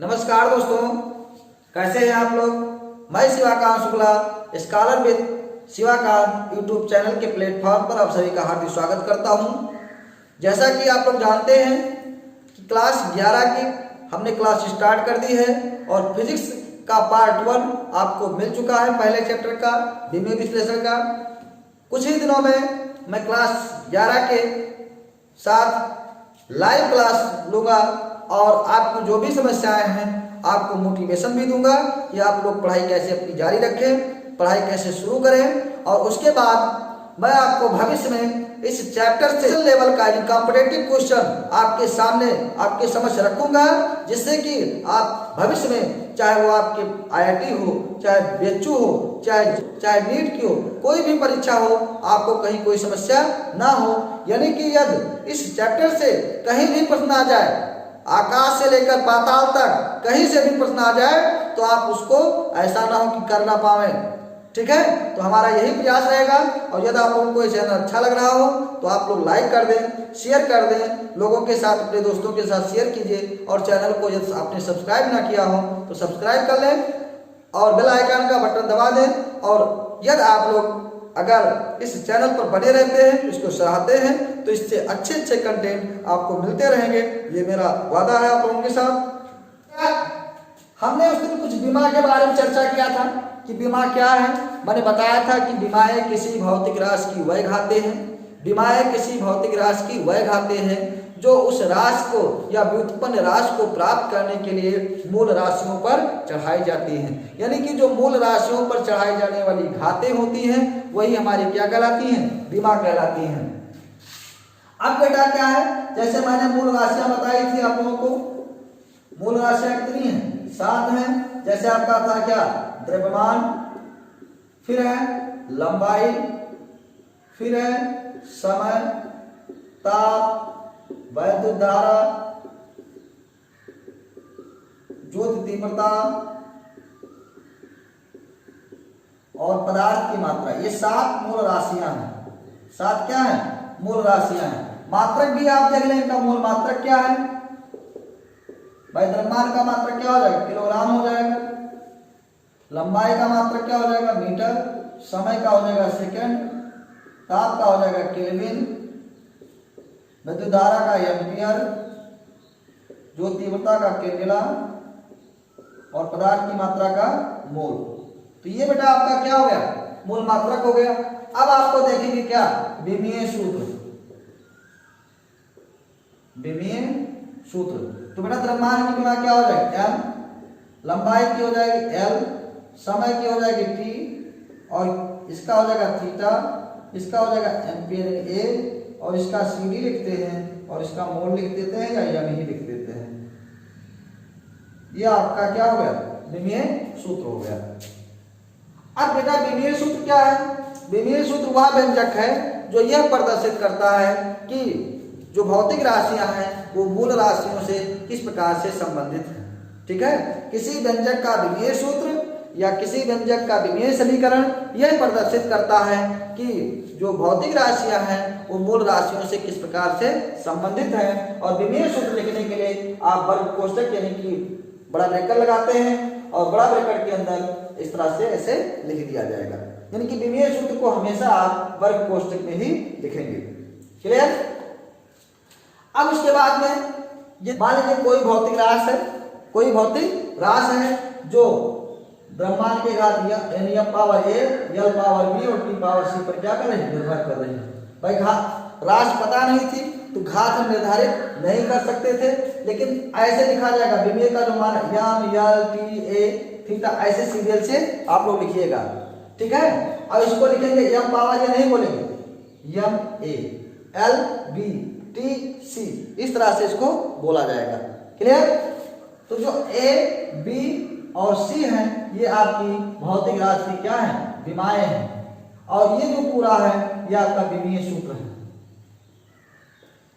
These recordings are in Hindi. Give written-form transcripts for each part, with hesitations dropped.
नमस्कार दोस्तों, कैसे हैं आप लोग। मैं Shivakant Shukla scholar with Shivakant YouTube channel के प्लेटफॉर्म पर आप सभी का हार्दिक स्वागत करता हूं। जैसा कि आप लोग जानते हैं कि क्लास 11 की हमने क्लास स्टार्ट कर दी है और फिजिक्स का पार्ट 1 आपको मिल चुका है, पहले चैप्टर का विमीय विश्लेषण का। कुछ ही दिनों में मैं क्लास 11 के साथ लाइव क्लास लूँगा और आपको जो भी समस्याएं हैं आपको मोटिवेशन भी दूंगा कि आप लोग पढ़ाई कैसे अपनी जारी रखें, पढ़ाई कैसे शुरू करें। और उसके बाद मैं आपको भविष्य में इस चैप्टर से लेवल का कॉम्पिटिटिव क्वेश्चन आपके सामने आपके समझ रखूंगा, जिससे कि आप भविष्य में चाहे वो आपके IIT हो, चाहे BHU हो, चाहे नीट की हो, कोई भी परीक्षा हो, आपको कहीं कोई समस्या ना हो। यानी कि यदि इस चैप्टर से कहीं भी प्रश्न आ जाए, आकाश से लेकर पाताल तक कहीं से भी प्रश्न आ जाए, तो आप उसको ऐसा ना हो कि कर ना पावे। ठीक है, तो हमारा यही प्रयास रहेगा। और यदि आप लोगों को ये चैनल अच्छा लग रहा हो तो आप लोग लाइक कर दें, शेयर कर दें, लोगों के साथ, अपने दोस्तों के साथ शेयर कीजिए। और चैनल को यदि आपने सब्सक्राइब ना किया हो तो सब्सक्राइब कर लें और बेल आइकन का बटन दबा दें। और यदि आप लोग अगर इस चैनल पर बने रहते हैं, इसको सराहते हैं, तो इससे अच्छे अच्छे कंटेंट आपको मिलते रहेंगे। ये मेरा वादा है आप लोगों के साथ। हमने उस दिन कुछ बीमा के बारे में चर्चा किया था कि बीमा क्या है। मैंने बताया था कि बीमाएं किसी भौतिक राशि की वह घाते हैं, बीमाएं किसी भौतिक राशि की वह घाते हैं जो उस राशि को या व्युत्पन्न राशि को प्राप्त करने के लिए मूल राशियों पर चढ़ाई जाती हैं। यानी कि जो मूल राशियों पर चढ़ाई जाने वाली घातें होती हैं वही हमारी क्या कहलाती हैं, बीमा कहलाती हैं। अब बेटा क्या है, जैसे मैंने मूल राशियां बताई थी आप लोगों को, मूल राशियां कितनी हैं, 7 हैं। जैसे आपका था क्या, द्रव्यमान, फिर है लंबाई, फिर है समय, ताप, वैद्युत धारा, ज्योति तीव्रता और पदार्थ की मात्रा। ये 7 मूल राशियां हैं। 7 क्या है, मूल राशियां हैं। मात्रक भी आप देख लें, इनका मूल मात्रक क्या है भाई। द्रव्यमान का मात्रक क्या हो जाएगा, किलोग्राम हो जाएगा। लंबाई का मात्रक क्या हो जाएगा, मीटर। समय का हो जाएगा सेकंड। ताप का हो जाएगा केल्विन। विद्युत धारा का एम्पियर। जो तीव्रता का केंद्रा और पदार्थ की मात्रा का मोल। तो ये बेटा आपका क्या हो गया, मूल मात्रक हो गया। अब आपको देखेंगे क्या, विमीय सूत्र। विमीय सूत्र तो बेटा द्रव्यमान की बीमा क्या हो जाएगी, m, लंबाई की हो जाएगी l, समय की हो जाएगी t, और इसका हो जाएगा थीटा, इसका हो जाएगा एम्पियर a, और इसका CD लिखते हैं और इसका मोल लिख देते हैं या m ही लिख देते हैं। ये आपका क्या हो गया, विमीय सूत्र हो गया। अब बेटा विमीय सूत्र क्या है, विमीय सूत्र वह व्यंजक है जो यह प्रदर्शित करता है कि जो भौतिक राशियां हैं वो मूल राशियों से किस प्रकार से संबंधित हैं। ठीक है, किसी व्यंजक का विमीय सूत्र या किसी व्यंजक का विमीय समीकरण यह प्रदर्शित करता है कि जो भौतिक राशियां हैं वो मूल राशियों से किस प्रकार से संबंधित हैं। और विमीय सूत्र लिखने के लिए आप वर्ग कोष्ठक यानी कि बड़ा ब्रैकेट लगाते हैं और बड़ा ब्रैकेट के अंदर इस तरह से ऐसे लिख दिया जाएगा। यानी कि विमीय सूत्र को हमेशा आप वर्ग कोष्ठक में ही लिखेंगे। क्लियर। अब उसके बाद में ये मान लीजिए कोई भौतिक राशि है, कोई भौतिक राशि है जो द्रव्यमान के घात यानी m power a, l power b और t पावर c पर क्या कर रही है, निर्भर कर रही है। भाई घात राशि पता नहीं थी तो घात हम निर्धारित नहीं कर सकते थे, लेकिन ऐसे लिखा जाएगा विमीय का जो मान m, l, t, a, theta, ऐसे सीरियल से आप लोग लिखिएगा। ठीक है, अब इसको लिखेंगे m पावर ये नहीं बोलेंगे, m a, l b, t c, इस तरह से इसको बोला जाएगा। क्लियर। तो जो a, b और c हैं ये आपकी भौतिक राशि क्या है, बीमाएं हैं। और ये जो पूरा है ये आपका विमीय सूत्र है।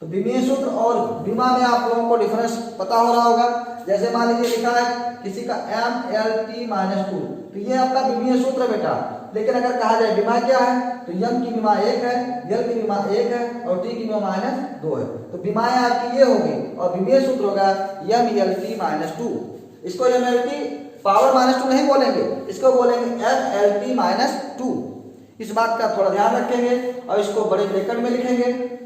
तो विमीय सूत्र और बीमा में आप लोगों को डिफरेंस पता हो रहा होगा। जैसे मान लीजिए लिखा है किसी का m/l/t-2, तो ये आपका विमीय सूत्र है बेटा। लेकिन अगर कहा जाए बीमा क्या है, तो m की बीमा 1 है, l की बीमा 1 है और t की बीमा -2 है। तो बीमाएं आपकी ये होगी और विमीय सूत्र होगा m/l/t-2। इसको mlt पावर -2 नहीं बोलेंगे, इसको बोलेंगे mlt-2। इस बात का थोड़ा ध्यान रखेंगे और इसको बड़े ब्रैकेट में लिखेंगे।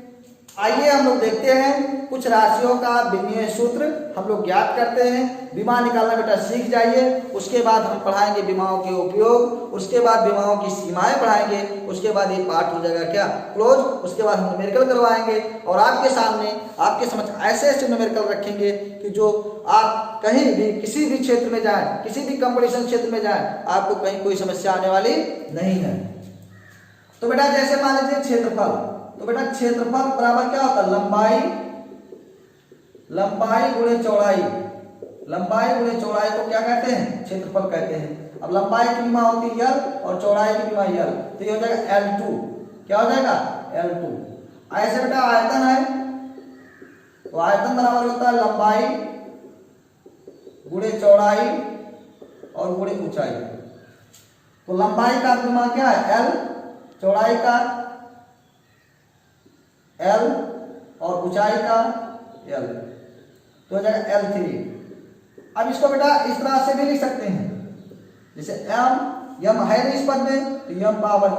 आइए हम लोग देखते हैं कुछ राशियों का विनिमय सूत्र हम लोग ज्ञात करते हैं। विमा निकालना बेटा सीख जाइए, उसके बाद हम पढ़ाएंगे विमाओं के उपयोग, उसके बाद विमाओं की सीमाएं पढ़ाएंगे, उसके बाद ये पार्ट हो जाएगा क्या क्लोज। उसके बाद हम न्यूमेरिकल करवाएंगे और आपके सामने आपके समझ ऐसे ऐसे न्यूमेरिकल रखेंगे कि जो आप कहीं भी किसी भी क्षेत्र में जाएं, किसी भी कंपटीशन क्षेत्र में जाएं, आपको कहीं कोई समस्या आने वाली नहीं है। तो बेटा जैसे मान लीजिए क्षेत्रफल, तो बेटा क्षेत्रफल बराबर क्या होता है, लंबाई गुणे चौड़ाई। लंबाई गुणे चौड़ाई को क्या कहते हैं, क्षेत्रफल कहते हैं। अब लंबाई की विमा होती है L और चौड़ाई की विमा L, तो ये हो जाएगा L2। क्या हो जाएगा L2। ऐसे बेटा आयतन है, तो आयतन बराबर होता है लंबाई गुणे चौड़ाई और गुणे ऊंचाई। तो लंबाई का विमा क्या है L, चौड़ाई का L और ऊंचाई का L, तो हो जाएगा L3। अब इसको बेटा इस तरह से भी लिख सकते हैं, जैसे m है इस पद में, तो m पावर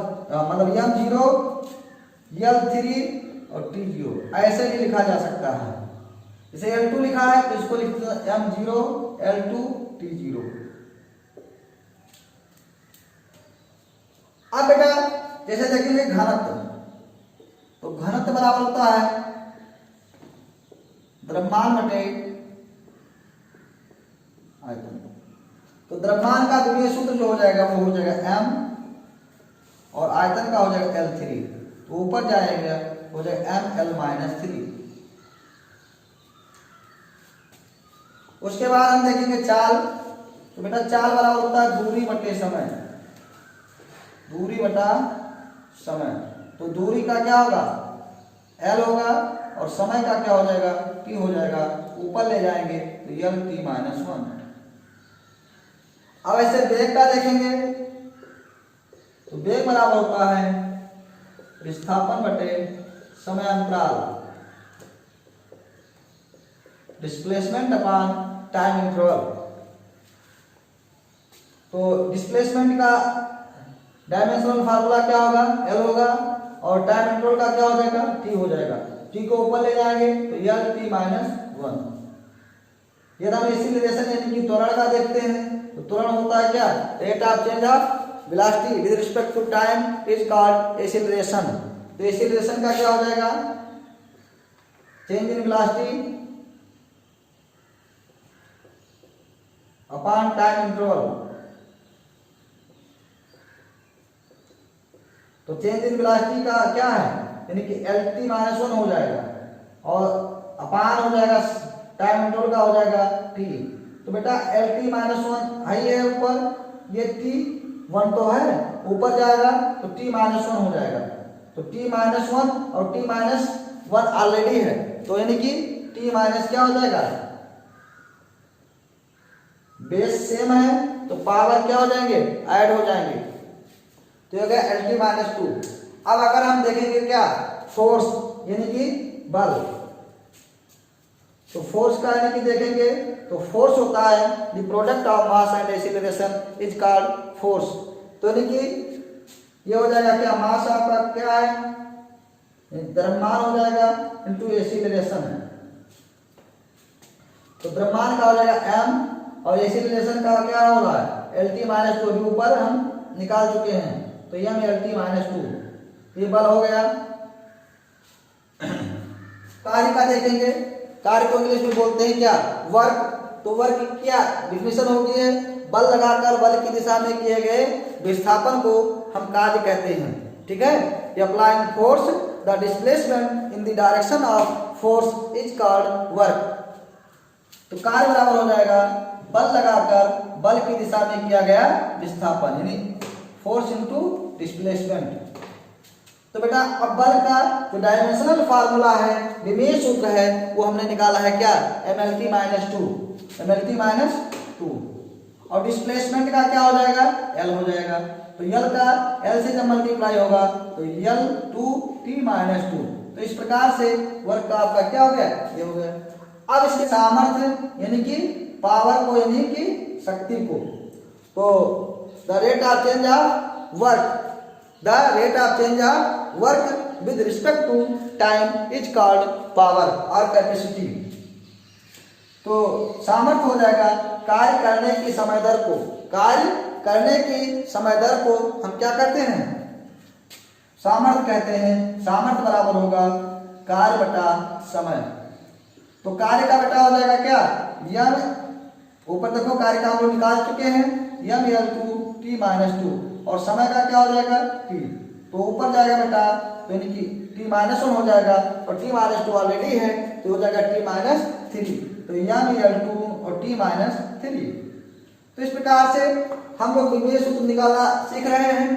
मतलब m0 L3 और T0 ऐसे भी लिखा जा सकता है। जैसे L2 लिखा है तो इसको लिखते हैं m0 L2 T0। अब बेटा जैसे देखेंगे घनत्व, तो घनत्व बराबर होता है द्रव्यमान बटे आयतन। तो द्रव्यमान का विनिमय सूत्र जो हो जाएगा वो हो जाएगा m और आयतन का हो जाएगा L3, तो ऊपर जाएगा हो जाएगा ml-3। उसके बाद हम देखेंगे चाल, तो बेटा चाल बराबर होता है दूरी बटे समय। दूरी बटा समय, तो दूरी का क्या होगा L होगा और समय का क्या हो जाएगा T हो जाएगा, ऊपर ले जाएंगे तो Lt-1। अब ऐसे वेग का देखेंगे, तो वेग बराबर होता है विस्थापन बटे समय अंतराल, डिस्प्लेसमेंट अपॉन टाइम इंटरवल। तो डिस्प्लेसमेंट का डायमेंशनल फार्मूला क्या होगा L होगा और टाइम इंटरवल का क्या हो जाएगा T हो जाएगा। T को ऊपर ले जाएंगे तो Lt-1। यदि हम एक्सीलरेशन यानी कि त्वरण का देखते हैं, तो त्वरण होता है क्या, rate of change of velocity with respect to time is called acceleration. तो एक्सीलरेशन का क्या हो जाएगा, change in velocity upon time interval. तो चेंज इन वेलोसिटी का क्या है, यानी कि Lt-1 हो जाएगा और अपान हो जाएगा टाइम इंटरवल का हो जाएगा T। तो बेटा Lt-1 हाई है ऊपर, ये T1 तो है ऊपर जाएगा तो T-1 हो जाएगा। तो T-1 और T-1 ऑलरेडी है, तो यानी कि T- क्या हो जाएगा, बेस सेम है तो पावर क्या हो जाएंगे ऐड हो जाएंगे, तो ये गया Lt-2। अब अगर हम देखेंगे क्या फोर्स यानी कि बल, तो फोर्स का यानी कि देखेंगे तो फोर्स होता है the product of mass and acceleration is called force. तो यानी कि ये हो जाएगा क्या, मास आपका क्या है द्रव्यमान हो जाएगा इनटू एक्सीलरेशन है। तो द्रव्यमान का हो जाएगा m और एक्सीलरेशन का क्या हो रहा है Lt-2, भी ऊपर हम निकाल चुके हैं, तो m Lt-2 ये बल हो गया। कार्य का देखेंगे, कार्य को इंग्लिश में बोलते हैं क्या वर्क। तो वर्क की क्या डिफिनेशन होगी है, बल लगाकर बल की दिशा में किए गए विस्थापन को हम कार्य कहते हैं। ठीक है, applying force the displacement in the direction of force is called work. तो कार्य बराबर हो जाएगा बल लगाकर बल की दिशा में किया गया विस्थापन, यानी फोर्स इनटू डिस्प्लेसमेंट। तो बेटा अब बल का जो डायमेंशनल फार्मूला है, विमेय सूत्र है, वो हमने निकाला है क्या mlt-2, mlt-2। और डिस्प्लेसमेंट का क्या हो जाएगा L हो जाएगा। तो L का L से जब मल्टीप्लाई होगा तो L2T-2। तो इस प्रकार से वर्क का आपका क्या हो गया, ये हो गया। अब इसके सामर्थ्य यानी कि पावर को यानी कि शक्ति को। तो the rate of change of work with respect to time is called power और कैपेसिटी। तो सामर्थ्य हो जाएगा कार्य करने की समय दर को। कार्य करने की समय दर को हम क्या कहते हैं? सामर्थ्य कहते हैं। सामर्थ्य बराबर होगा कार्य बटा समय। तो कार्य का बटा हो जाएगा क्या? यम, ऊपर देखो कार्य का हम लोग निकाल चुके हैं, M L two T minus two, और समय का क्या हो जाएगा? टी। तो ऊपर जाएगा बेटा तो यानी कि टी माइनस वन हो जाएगा, और टी माइनस टू ऑलरेडी है तो हो जाएगा टी माइनस थ्री। तो यम एल टू और टी माइनस थ्री। तो इस प्रकार से हम लोग विमीय सूत्र निकालना सीख रहे हैं।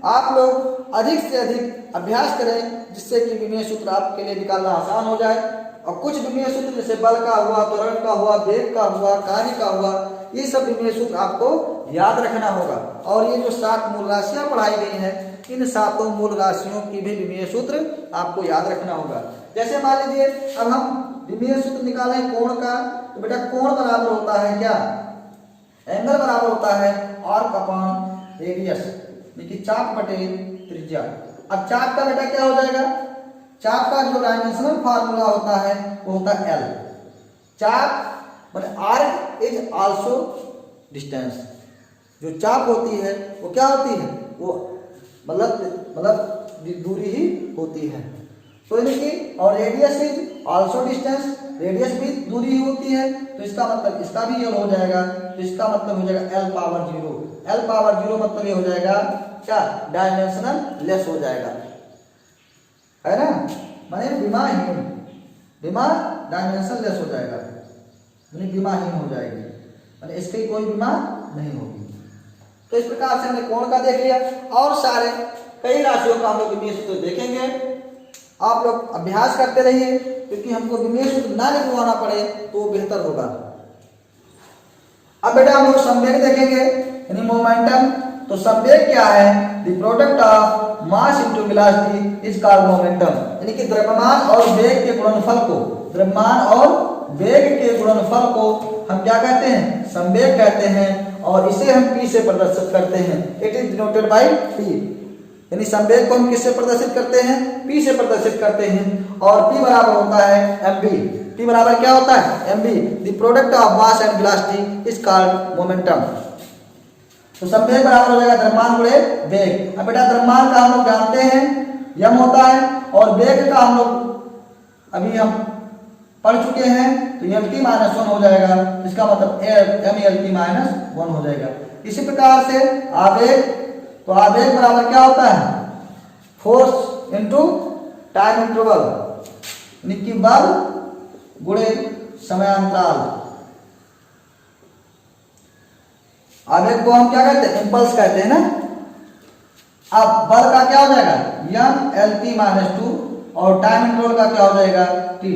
आप लोग अधिक से अधिक अभ्यास करें जिससे कि विमीय सूत्र आपके लिए निकालना आसान हो जाए। और कुछ विमीय सूत्र जैसे बल का हुआ, त्वरण का हुआ, वेग का हुआ, कार्य का हुआ, ये सब विमीय सूत्र आपको याद रखना होगा। और ये जो 7 मूल राशियां पढ़ाई गई हैं, इन 7 मूल राशियों की भी विमीय सूत्र आपको याद रखना होगा। जैसे मान लीजिए अब हम विमीय सूत्र निकालें कोण का, तो बेटा कोण बराबर होता है क्या? एंगल बराबर होता है आर्क अपॉन रेडियस, देखिए चाप बटे त्रिज्या। अब चाप का बेटा क्या हो जाएगा? चाप का जो डायमेंशनल फार्मूला होता है वो होता है एल। चाप मतलब आर्क इज आल्सो डिस्टेंस। जो चाप होती है वो क्या होती है? वो मतलब दूरी ही होती है। तो यानी कि और radius is also distance, radius भी दूरी ही होती है। तो इसका मतलब इसका भी एल हो जाएगा। तो इसका मतलब हो जाएगा L power zero. L power zero मतलब ये हो जाएगा क्या? डायमेंशनल लेस हो जाएगा, है ना? माने विमा डायमेंशन लेस हो जाएगा, माने विमाहीन हो जाएगी, माने इसकी कोई विमा नहीं होगी। तो इस प्रकार से हमने कोण का देख लिया, और सारे कई राशियों का हम लोग विमीय सूत्र देखेंगे। आप लोग अभ्यास करते रहिए, क्योंकि हमको विमीय सूत्र ना निकलवाना पड़े तो बेहतर होगा। अब बेटा हम लोग संवेग देखेंगे यानी मोमेंटम। तो संवेग क्या है? The product of mass into velocity is called momentum. यानी कि द्रव्यमान और वेग के गुणनफल को, द्रव्यमान और वेग के गुणनफल को हम क्या कहते हैं? संवेग कहते हैं। और इसे हम p से प्रदर्शित करते हैं। It is denoted by p। यानी संवेग को हम किससे प्रदर्शित करते हैं? p से प्रदर्शित करते हैं। और p बराबर होता है mv। p बराबर क्या होता है? mv। The product of mass and velocity is called momentum. तो संवेग बराबर हो जाएगा द्रव्यमान गुणे वेग। अब बेटा द्रव्यमान का हम लोग जानते हैं यम होता है, और वेग का हम लोग अभी हम पढ़ चुके हैं, तो एम टी माइनस वन हो जाएगा। इसका मतलब M L T minus one हो जाएगा। इसी प्रकार से आवेग, तो आवेग बराबर क्या होता है? फोर्स इनटू टाइम इंटरवल, यानी कि बल गुणे समयांतराल। आवेग को हम क्या कहते हैं? इंपल्स कहते हैं ना। अब बल का क्या हो जाएगा? M L T minus two, और टाइम इंटरवल का क्या हो जाएगा? टी।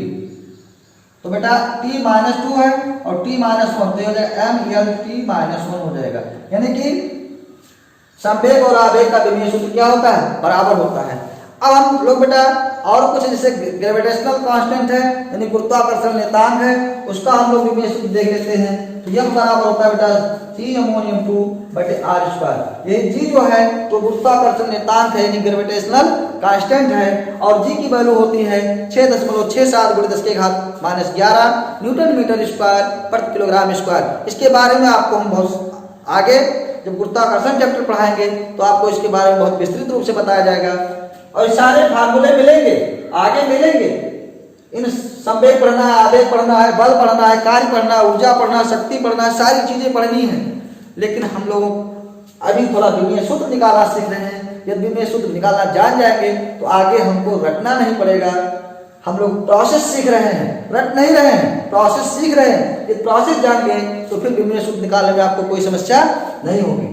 तो बेटा t माइनस टू है और t माइनस वन, तो हो जाएगा M L T minus one हो जाएगा। यानी कि संवेग और आवेग का विमीय सूत्र क्या होता है? बराबर होता है। अब हम लोग बेटा और कुछ जैसे ग्रेविटेशनल कांस्टेंट है यानी गुरुत्वाकर्षण नियतांक है, उसका हम लोग विमीय सूत्र देख लेते हैं। तो यह बराबर होता है बेटा जी अमोनियम 2 बटे आर स्क्वायर। ये जी जो है तो गुरुत्वाकर्षण नियतांक है यानी ग्रेविटेशनल कांस्टेंट है, और जी की वैल्यू होती है 6.67 × 10⁻11 न्यूटन मीटर स्क्वायर प्रति किलोग्राम स्क्वायर। इसके बारे में आपको हम बहुत आगे जब गुरुत्वाकर्षण चैप्टर पढ़ाएंगे तो आपको इसके बारे में बहुत विस्तृत रूप से बताया जाएगा। और सारे फार्मूले मिलेंगे, आगे मिलेंगे। इन संवेग पढ़ना है, आवेग पढ़ना है, बल पढ़ना है, कार्य पढ़ना है, ऊर्जा पढ़ना है, शक्ति पढ़ना है, सारी चीजें पढ़नी है। लेकिन हम लोग अभी थोड़ा विमीय सूत्र निकालना सीख रहे हैं। यदि विमीय सूत्र निकालना जान जाएंगे तो आगे हमको रटना नहीं पड़ेगा। हम लोग प्रोसेस सीख रहे हैं, रट नहीं रहे हैं, प्रोसेस सीख रहे हैं। ये प्रोसेस जान गए तो फिर विमीय सूत्र निकालने में आपको कोई समस्या नहीं होगी।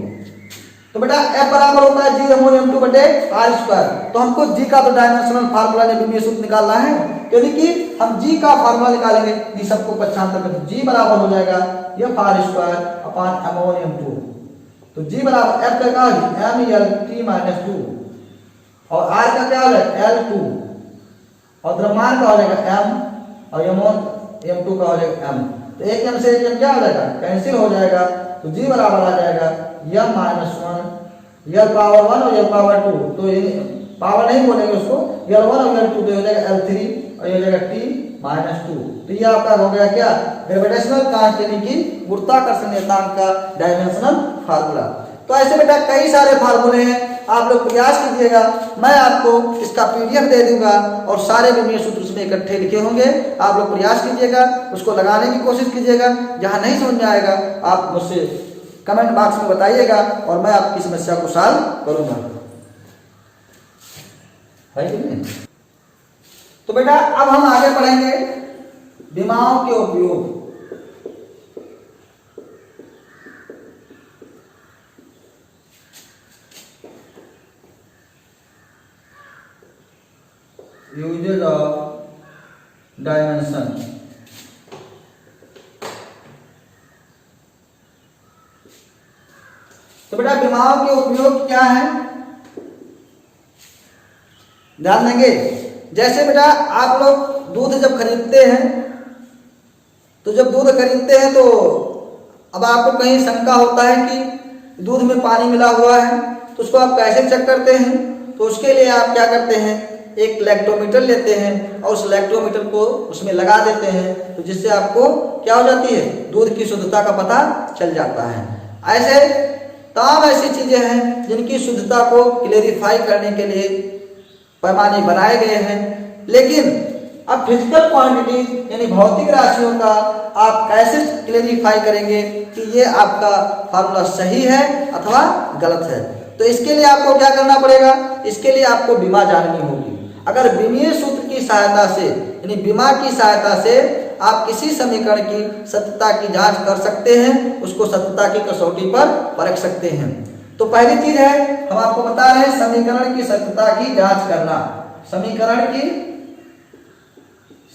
तो बेटा F बराबर होता है जी अमोनियम 2 बटे आर स्क्वायर। तो हमको जी का तो डायमेंशनल फार्मूला ने विमीय सूत्र निकालना है, यानी कि हम जी का फार्मूला निकालेंगे। इन सबको पक्षांतर करके जी बराबर हो जाएगा F R square upon ammonium 2। तो जी बराबर F का क्या है? एम एल टी माइनस 2, और आर का क्या हो जाएगा? L2, और द्रव्यमान का हो जाएगा m, और अमोनियम 2 का हो जाएगा m। तो एक m से एक m क्या हो जाएगा, कैंसिल हो जाएगा। तो g बराबर आ जाएगा m माइनस 1 l पावर 1 और l पावर 2, तो पावर नहीं बोलेंगे उसको, l1 और l2, तो हो जाएगा l3 और ये हो जाएगा t माइनस 2। तो ये आपका हो गया क्या, ग्रेविटेशनल कांस्टेंट यानी कि गुरुत्वाकर्षण नियतांक का डायमेंशनल फार्मूला। तो ऐसे बेटा कई सारे फार्मूले हैं, आप लोग प्रयास कीजिएगा। मैं आपको इसका पीडीएफ दे दूंगा और सारे विमीय सूत्र उसमें इकट्ठे लिखे होंगे, आप लोग प्रयास कीजिएगा, उसको लगाने की कोशिश कीजिएगा। जहां नहीं समझ में आएगा आप मुझसे कमेंट बॉक्स में बताइएगा और मैं आपकी समस्या को सॉल्व करूंगा, है कि नहीं। तो बेटा अब हम आगे पढ़ेंगे विमाओं के उपयोग। Uses of dimension. तो बेटा विमाओं के उपयोग क्या है, ध्यान देंगे। जैसे बेटा आप लोग दूध जब खरीदते हैं, तो जब दूध खरीदते हैं तो अब आपको कहीं शंका होता है कि दूध में पानी मिला हुआ है, तो उसको आप कैसे चेक करते हैं। तो उसके लिए आप क्या करते हैं, एक लैक्टोमीटर लेते हैं और उस लैक्टोमीटर को उसमें लगा देते हैं, तो जिससे आपको क्या हो जाती है, दूध की शुद्धता का पता चल जाता है। ऐसे तमाम ऐसी चीजें हैं जिनकी शुद्धता को क्लेरिफाई करने के लिए पैमाने बनाए गए हैं। लेकिन अब फिजिकल क्वांटिटीज यानी भौतिक राशियों का आप कैसे क्लेरिफाई करेंगे कि ये आपका फार्मूला सही है अथवा गलत है। तो इसके लिए आपको क्या करना पड़ेगा, इसके लिए आपको विमा जाननी होगी। अगर विमीय सूत्र की सहायता से यानी विमा की सहायता से आप किसी समीकरण की सत्यता की जांच कर सकते हैं, उसको सत्यता की कसौटी पर परख सकते हैं। तो पहली चीज है, हम आपको बता रहे हैं समीकरण की सत्यता की जांच करना। समीकरण की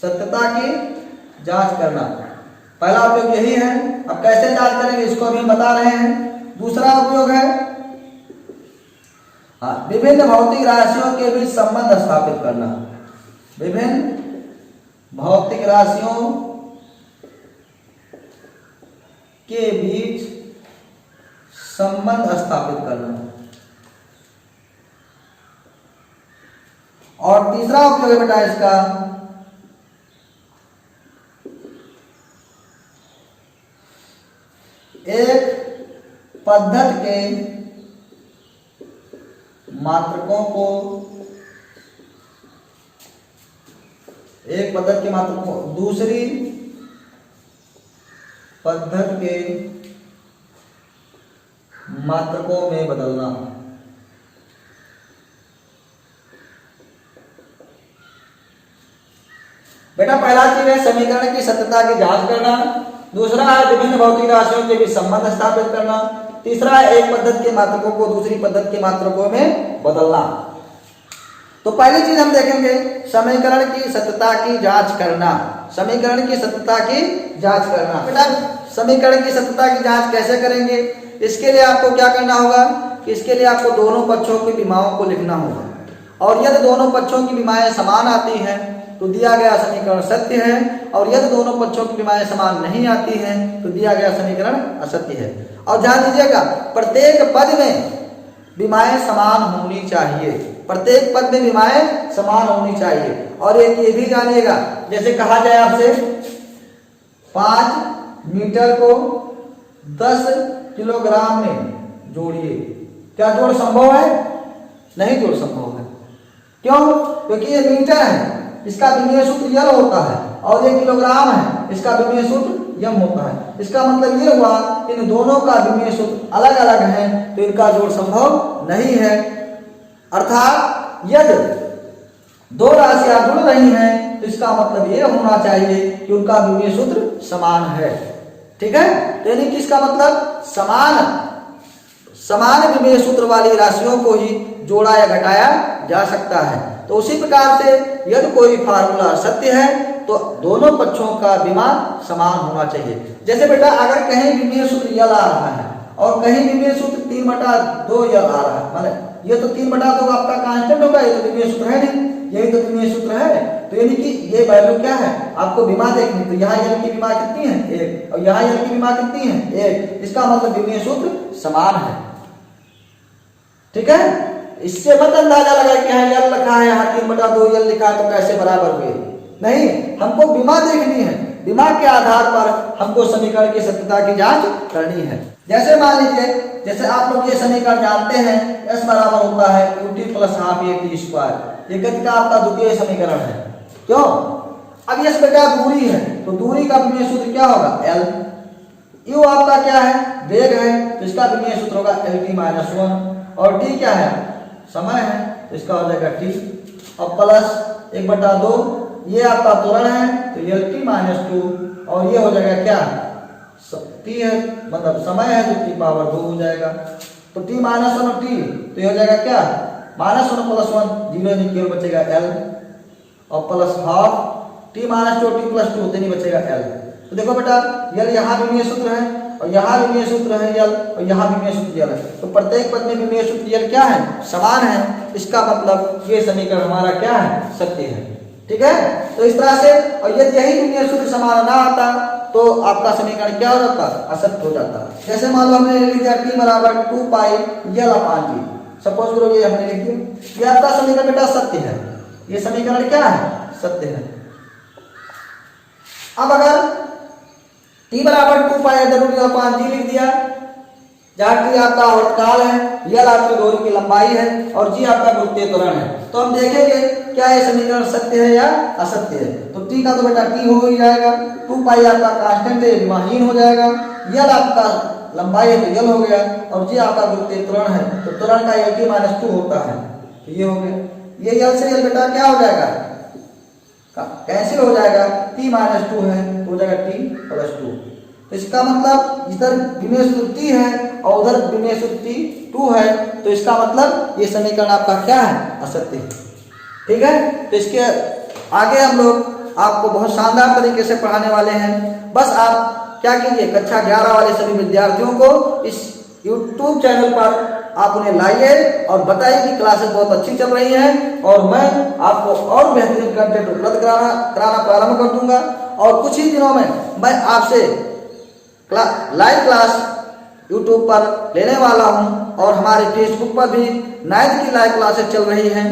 सत्यता की जांच करना पहला उपयोग यही है। अब कैसे जांच करेंगे इसको अभी हम बता रहे हैं। दूसरा उपयोग है विभिन्न भौतिक राशियों के बीच संबंध स्थापित करना। विभिन्न भौतिक राशियों के बीच संबंध स्थापित करना। और तीसरा उपयोग है बेटा इसका एक पद्धति के मात्रकों को दूसरी पद्धति के मात्रकों में बदलना। बेटा पहला चीज है समीकरण की सत्यता की जांच करना। दूसरा है विभिन्न भौतिक राशियों के बीच संबंध स्थापित करना। तीसरा है एक पद्धति के मात्रकों को दूसरी पद्धति के मात्रकों में बदलना। तो पहली चीज हम देखेंगे समीकरण की सत्यता की जांच करना। समीकरण की सत्यता की जांच करना। बेटा समीकरण की सत्यता की जांच कैसे करेंगे, इसके लिए आपको क्या करना होगा कि इसके लिए आपको दोनों पक्षों की विमाओं को लिखना होगा। और यदि दोनों पक्षों की विमाएं समान आती हैं तो दिया गया समीकरण सत्य है, और यदि दोनों पक्षों की विमाएं समान नहीं आती हैं तो दिया गया समीकरण असत्य है। और ध्यान दीजिएगा प्रत्येक पद में विमाएं समान होनी चाहिए। प्रत्येक पद में विमाएं समान होनी चाहिए। और एक ये भी जानिएगा, जैसे कहा जाए आपसे 5 मीटर को 10 किलोग्राम में जोड़िए, क्या जोड़ संभव है? नहीं जोड़ संभव है। क्यों? क्योंकि ये मीटर है, इसका विमीय सूत्र यल होता है, और ये किलोग्राम है, इसका विमीय सूत्र यम होता है। इसका मतलब ये हुआ इन दोनों का विमीय सूत्र अलग अलग है, तो इनका जोड़ संभव नहीं है। अर्थात यदि दो राशियां जुड़ रही हैं तो इसका मतलब ये होना चाहिए कि उनका विमीय सूत्र समान है। ठीक है, तो यानी कि इसका मतलब समान विमीय सूत्र वाली राशियों को ही जोड़ा या घटाया जा सकता है। तो उसी प्रकार से यदि कोई फार्मूला सत्य है तो दोनों पक्षों का विमा समान होना चाहिए। जैसे बेटा अगर कहीं विमीय सूत्र यल आ रहा है और कहीं विमीय सूत्र 3/2 यल आ रहा है, मतलब ये तो 3/2 आपका कांस्टेंट होगा, ये तो विमीय सूत्र है नहीं, यही तो विमीय सूत्र है। तो यानी कि ये वैल्यू क्या है, आपको विमा देखनी, तो यहाँ यल की विमा कितनी है 1 और यहाँ यल की विमा कितनी है 1, इसका मतलब विमीय सूत्र समान है। ठीक है, इससे मत अंदाजा लगाए कि यहाँ यल लिखा है, यहाँ 3/2 यल लिखा है तो कैसे बराबर हुए, नहीं, हमको विमा देखनी है। विमा के आधार पर हमको समीकरण की सत्यता की जांच करनी है। जैसे मान लीजिए, जैसे आप लोग ये समीकरण जानते हैं, s बराबर होता है ut प्लस हाफ at²। ये गति का आपका द्वितीय समीकरण है। क्यों, अब ये बेटा दूरी है, तो दूरी का विमीय सूत्र क्या होगा l। u आपका क्या है, वेग है, तो इसका विमीय सूत्र होगा lt-1। और t क्या है, समय है, तो इसका हो जाएगा t। और प्लस 1/2 ये आपका त्वरण है, तो lt-2। और ये हो जाएगा क्या, t है, मतलब समय है, तो t⁻2 हो जाएगा। तो t-1 और t, तो ये हो जाएगा क्या, -1 + 1 0 नहीं, केवल बचेगा l। और प्लस हाफ t-2 t + 2 तो नहीं बचेगा l। तो देखो बेटा, यल यहाँ विमीय सूत्र है और यहाँ विमीय सूत्र है यल और यहाँ विमीय सूत्र यल है, तो प्रत्येक पद में विमीय सूत्र यल क्या है, समान है। इसका मतलब ये समीकरण हमारा क्या है, सत्य है। ठीक है, तो इस तरह से, और यदि यही विमीय सूत्र समान ना आता तो आपका समीकरण क्या हो जाता, असत्य हो जाता। जैसे मान लो हमने लिख दिया t बराबर 2π/g, सपोज करो ये हमने लिख दिया, ये आपका समीकरण बेटा सत्य है, ये समीकरण क्या है, सत्य है। अब अगर t बराबर 2π/g लिख दिया, जहाँ t आपका वर्तकाल है, यल आपकी डोरी की लंबाई है और g आपका गुरुत्वीय त्वरण है, तो हम देखेंगे क्या ये समीकरण सत्य है या असत्य है। तो t का तो बेटा t हो ही जाएगा, 2π आपका कांस्टेंट है, विमाहीन हो जाएगा, यल आपका लंबाई है तो यल हो गया, और g आपका गुरुत्वीय त्वरण है, तो त्वरण का lt-2 होता है, तो ये हो गया। ये यल से यल बेटा क्या हो जाएगा, कैंसिल हो जाएगा, t-2 है तो हो जाएगा t+2। तो इसका मतलब इधर विमीय सूत्र t है और उधर विमीय सूत्र t2 है, तो इसका मतलब ये समीकरण आपका क्या है, असत्य है। ठीक है, तो इसके आगे हम लोग आपको बहुत शानदार तरीके से पढ़ाने वाले हैं। बस आप क्या कीजिए, कक्षा 11 वाले सभी विद्यार्थियों को इस YouTube चैनल पर आप उन्हें लाइए और बताइए कि क्लासेस बहुत अच्छी चल रही हैं और मैं आपको और बेहतरीन कंटेंट उपलब्ध कराना प्रारंभ कर दूंगा। और कुछ ही दिनों में मैं आपसे लाइव क्लास YouTube पर लेने वाला हूं और हमारे Facebook पर भी 9th की लाइव क्लासेस चल रही हैं।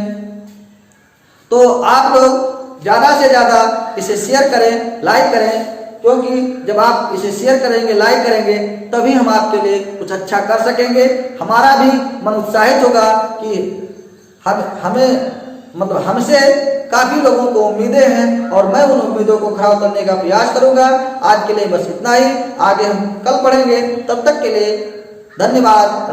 तो आप लोग ज़्यादा से ज़्यादा इसे शेयर करें, लाइक करें, क्योंकि जब आप इसे शेयर करेंगे, लाइक करेंगे, तभी हम आपके लिए कुछ अच्छा कर सकेंगे। हमारा भी मन उत्साहित होगा कि हमसे काफ़ी लोगों को उम्मीदें हैं और मैं उन उम्मीदों को खरा उतरने का प्रयास करूंगा। आज के लिए बस इतना ही, आगे हम कल पढ़ेंगे। तब तक के लिए धन्यवाद।